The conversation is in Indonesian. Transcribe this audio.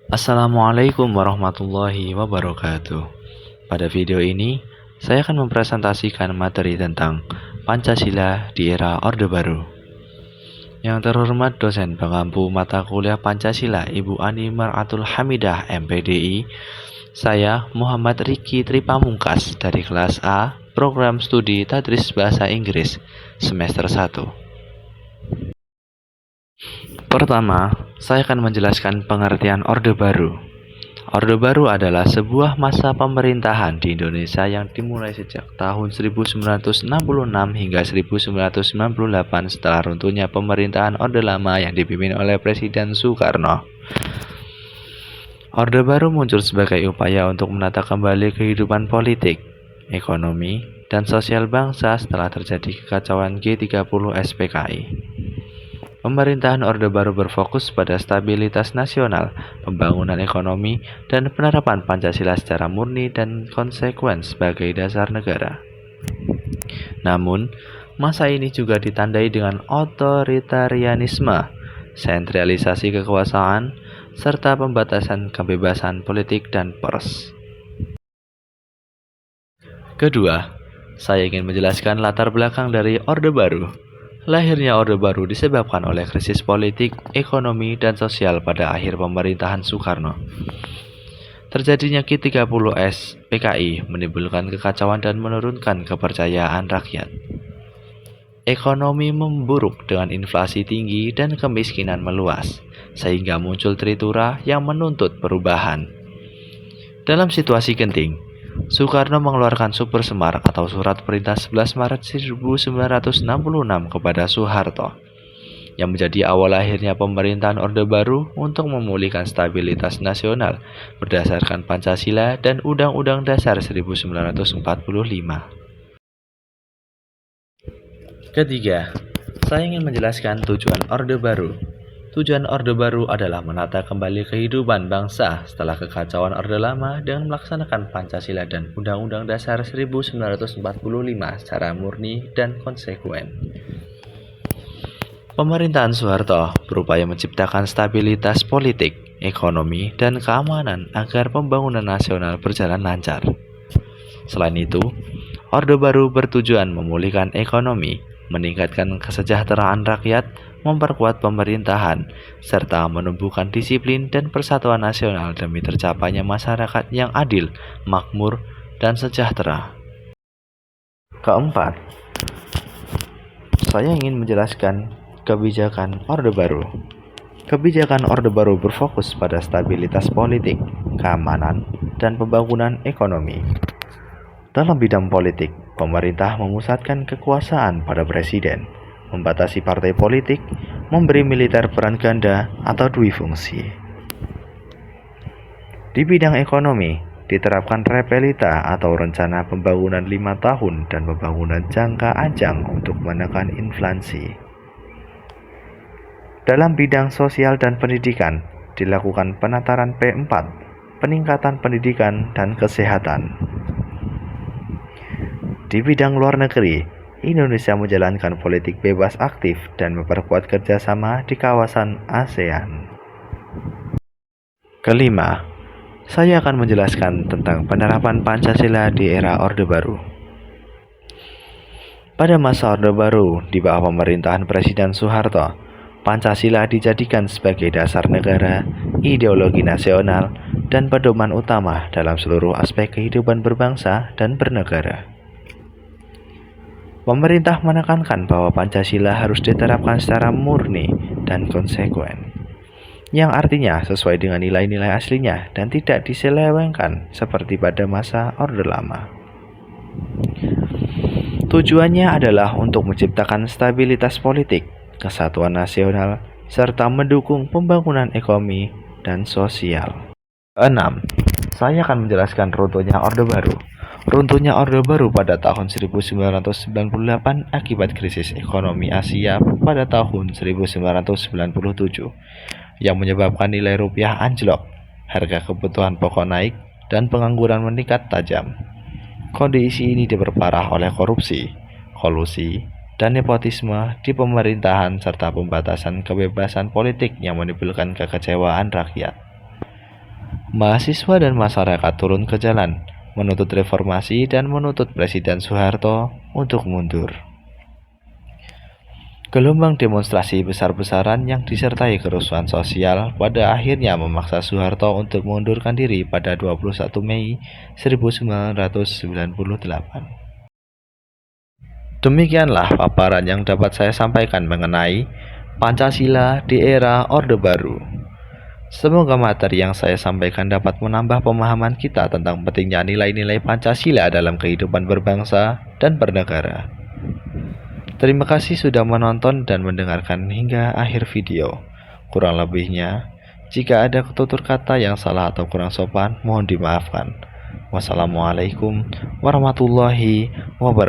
Assalamualaikum warahmatullahi wabarakatuh. Pada video ini, saya akan mempresentasikan materi tentang Pancasila di era Orde Baru. Yang terhormat dosen pengampu mata kuliah Pancasila Ibu Ani Mar'atul Hamidah MPDI, saya Muhammad Riki Tripamungkas dari kelas A, Program Studi Tadris Bahasa Inggris, semester 1. Pertama, saya akan menjelaskan pengertian Orde Baru. Orde Baru adalah sebuah masa pemerintahan di Indonesia yang dimulai sejak tahun 1966 hingga 1998 setelah runtuhnya pemerintahan Orde Lama yang dipimpin oleh Presiden Soekarno. Orde Baru muncul sebagai upaya untuk menata kembali kehidupan politik, ekonomi, dan sosial bangsa setelah terjadi kekacauan G30 SPKI. Pemerintahan Orde Baru berfokus pada stabilitas nasional, pembangunan ekonomi, dan penerapan Pancasila secara murni dan konsekuen sebagai dasar negara. Namun, masa ini juga ditandai dengan otoritarianisme, sentralisasi kekuasaan, serta pembatasan kebebasan politik dan pers. Kedua, saya ingin menjelaskan latar belakang dari Orde Baru. Lahirnya Orde Baru disebabkan oleh krisis politik, ekonomi, dan sosial pada akhir pemerintahan Soekarno. Terjadinya G30S PKI menimbulkan kekacauan dan menurunkan kepercayaan rakyat. Ekonomi memburuk dengan inflasi tinggi dan kemiskinan meluas, sehingga muncul tritura yang menuntut perubahan. Dalam situasi genting, Soekarno mengeluarkan Super Semar atau Surat Perintah 11 Maret 1966 kepada Soeharto, yang menjadi awal lahirnya pemerintahan Orde Baru untuk memulihkan stabilitas nasional berdasarkan Pancasila dan Undang-Undang Dasar 1945. Ketiga, saya ingin menjelaskan tujuan Orde Baru. Tujuan Orde Baru adalah menata kembali kehidupan bangsa setelah kekacauan Orde Lama dengan melaksanakan Pancasila dan Undang-Undang Dasar 1945 secara murni dan konsekuen. Pemerintahan Soeharto berupaya menciptakan stabilitas politik, ekonomi, dan keamanan agar pembangunan nasional berjalan lancar. Selain itu, Orde Baru bertujuan memulihkan ekonomi, meningkatkan kesejahteraan rakyat, memperkuat pemerintahan, serta menumbuhkan disiplin dan persatuan nasional demi tercapainya masyarakat yang adil, makmur, dan sejahtera. Keempat, saya ingin menjelaskan kebijakan Orde Baru. Kebijakan Orde Baru berfokus pada stabilitas politik, keamanan, dan pembangunan ekonomi. Dalam bidang politik, pemerintah memusatkan kekuasaan pada presiden, membatasi partai politik, memberi militer peran ganda atau duifungsi. Di bidang ekonomi, diterapkan repelita atau rencana pembangunan 5 tahun dan pembangunan jangka panjang untuk menekan inflasi. Dalam bidang sosial dan pendidikan, dilakukan penataran P4, peningkatan pendidikan dan kesehatan. Di bidang luar negeri, Indonesia menjalankan politik bebas aktif dan memperkuat kerjasama di kawasan ASEAN. Kelima, saya akan menjelaskan tentang penerapan Pancasila di era Orde Baru. Pada masa Orde Baru di bawah pemerintahan Presiden Soeharto, Pancasila dijadikan sebagai dasar negara, ideologi nasional, dan pedoman utama dalam seluruh aspek kehidupan berbangsa dan bernegara. Pemerintah menekankan bahwa Pancasila harus diterapkan secara murni dan konsekuen, yang artinya sesuai dengan nilai-nilai aslinya dan tidak diselewengkan seperti pada masa Orde Lama. Tujuannya adalah untuk menciptakan stabilitas politik, kesatuan nasional, serta mendukung pembangunan ekonomi dan sosial. 6. Saya akan menjelaskan runtuhnya Orde Baru. Runtuhnya Orde Baru pada tahun 1998 akibat krisis ekonomi Asia pada tahun 1997 yang menyebabkan nilai rupiah anjlok, harga kebutuhan pokok naik, dan pengangguran meningkat tajam. Kondisi ini diperparah oleh korupsi, kolusi, dan nepotisme di pemerintahan serta pembatasan kebebasan politik yang menimbulkan kekecewaan rakyat. Mahasiswa dan masyarakat turun ke jalan, menuntut reformasi dan menuntut Presiden Soeharto untuk mundur. Gelombang demonstrasi besar-besaran yang disertai kerusuhan sosial pada akhirnya memaksa Soeharto untuk mengundurkan diri pada 21 Mei 1998. Demikianlah paparan yang dapat saya sampaikan mengenai Pancasila di era Orde Baru. Semoga materi yang saya sampaikan dapat menambah pemahaman kita tentang pentingnya nilai-nilai Pancasila dalam kehidupan berbangsa dan bernegara. Terima kasih sudah menonton dan mendengarkan hingga akhir video. Kurang lebihnya, jika ada tutur kata yang salah atau kurang sopan, mohon dimaafkan. Wassalamualaikum warahmatullahi wabarakatuh.